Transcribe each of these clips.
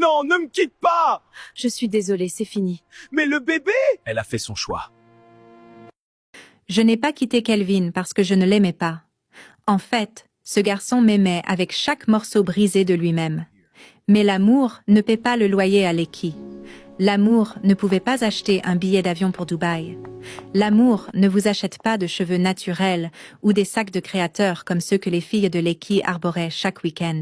Non, ne me quitte pas! Je suis désolée, c'est fini. Mais le bébé! Elle a fait son choix. Je n'ai pas quitté Kelvin parce que je ne l'aimais pas. En fait, ce garçon m'aimait avec chaque morceau brisé de lui-même. Mais l'amour ne paie pas le loyer à Lekki. L'amour ne pouvait pas acheter un billet d'avion pour Dubaï. L'amour ne vous achète pas de cheveux naturels ou des sacs de créateurs comme ceux que les filles de Lekki arboraient chaque week-end.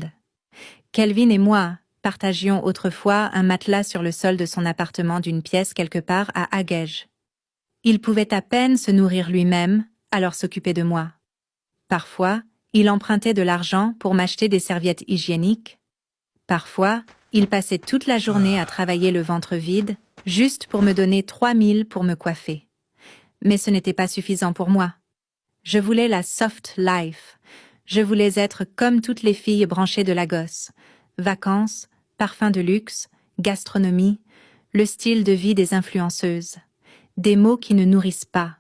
Kelvin et moi partagions autrefois un matelas sur le sol de son appartement d'une pièce quelque part à Agege. Il pouvait à peine se nourrir lui-même, alors s'occuper de moi. Parfois, il empruntait de l'argent pour m'acheter des serviettes hygiéniques. Parfois, il passait toute la journée à travailler le ventre vide, juste pour me donner 3000 pour me coiffer. Mais ce n'était pas suffisant pour moi. Je voulais la soft life. Je voulais être comme toutes les filles branchées de Lagos. Vacances, parfums de luxe, gastronomie, le style de vie des influenceuses. Des mots qui ne nourrissent pas.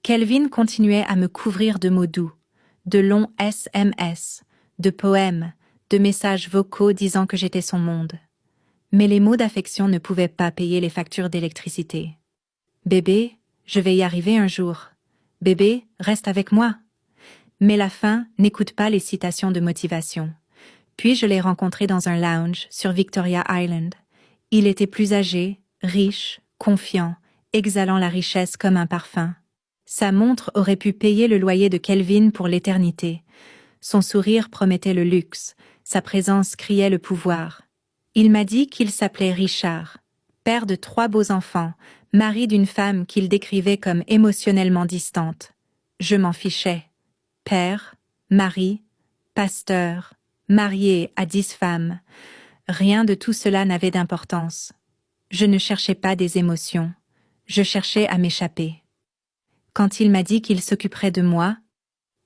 Kelvin continuait à me couvrir de mots doux, de longs SMS, de poèmes, de messages vocaux disant que j'étais son monde. Mais les mots d'affection ne pouvaient pas payer les factures d'électricité. Bébé, je vais y arriver un jour. Bébé, reste avec moi. Mais la fin n'écoute pas les citations de motivation. Puis je l'ai rencontré dans un lounge sur Victoria Island. Il était plus âgé, riche, confiant, exhalant la richesse comme un parfum. Sa montre aurait pu payer le loyer de Kelvin pour l'éternité. Son sourire promettait le luxe, sa présence criait le pouvoir. Il m'a dit qu'il s'appelait Richard, père de 3 beaux enfants, mari d'une femme qu'il décrivait comme émotionnellement distante. Je m'en fichais. Père, mari, pasteur, marié à 10 femmes. Rien de tout cela n'avait d'importance. Je ne cherchais pas des émotions. Je cherchais à m'échapper. Quand il m'a dit qu'il s'occuperait de moi,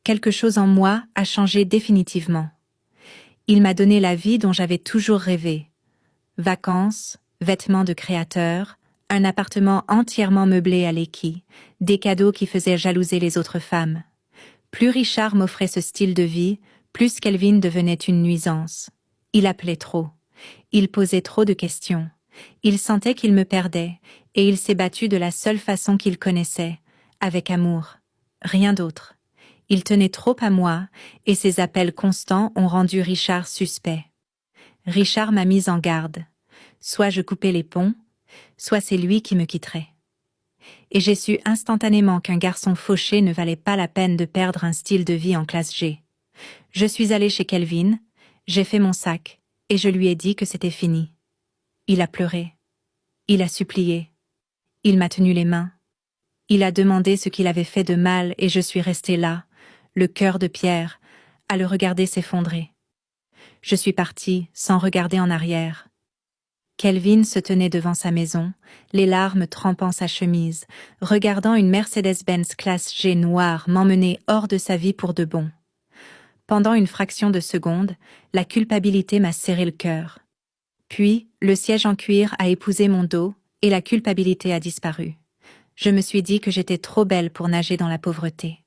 quelque chose en moi a changé définitivement. Il m'a donné la vie dont j'avais toujours rêvé. Vacances, vêtements de créateur, un appartement entièrement meublé à Lekki, des cadeaux qui faisaient jalouser les autres femmes. Plus Richard m'offrait ce style de vie, plus Kelvin devenait une nuisance. Il appelait trop. Il posait trop de questions. Il sentait qu'il me perdait, et il s'est battu de la seule façon qu'il connaissait, avec amour. Rien d'autre. Il tenait trop à moi, et ses appels constants ont rendu Richard suspect. Richard m'a mise en garde. Soit je coupais les ponts, soit c'est lui qui me quitterait. Et j'ai su instantanément qu'un garçon fauché ne valait pas la peine de perdre un style de vie en classe G. Je suis allée chez Kelvin, j'ai fait mon sac, et je lui ai dit que c'était fini. Il a pleuré. Il a supplié. Il m'a tenu les mains. Il a demandé ce qu'il avait fait de mal et je suis restée là, le cœur de pierre, à le regarder s'effondrer. Je suis partie sans regarder en arrière. Kelvin se tenait devant sa maison, les larmes trempant sa chemise, regardant une Mercedes-Benz classe G noire m'emmener hors de sa vie pour de bon. Pendant une fraction de seconde, la culpabilité m'a serré le cœur. Puis, le siège en cuir a épousé mon dos et la culpabilité a disparu. Je me suis dit que j'étais trop belle pour nager dans la pauvreté.